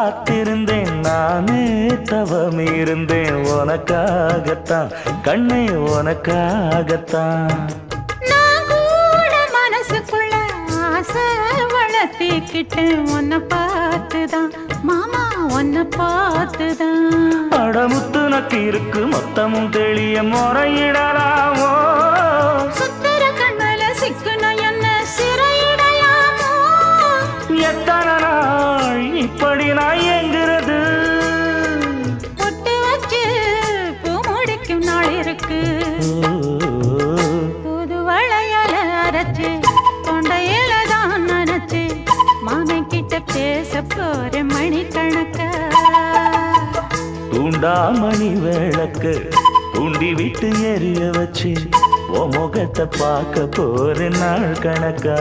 காத்திருந்தேன் நானே தவம் இருந்தேன் உனக்காகத்தான் கண்ணே உனக்காகத்தான் நான் கூட மனசுக்குள்ள ஆசை வளர்த்திக்கிட்டேன் உன்னை பார்த்துதான் மாமா உன்னை பார்த்துதான் அடமுத்து நக்கு இருக்கு மொத்தமும் தெளிய முறையிடலாமோ சுத்தர கண்மல சிக்குன என்ன சிறையிடலாமோ எத்தனை நாள் இப்படி நான் எங்கிறது பொட்டு வச்சு பூ முடிக்கும் நாள் இருக்கு புது வளையல அரைச்சு தொண்டையில தான் நினைச்சு மாமன் கிட்ட பேச போற மணிக்கணக்க தூண்டாமணி விளக்கு தூண்டி விட்டு எரிய வச்சு உன் முகத்தை பார்க்க போற நாள் கணக்கா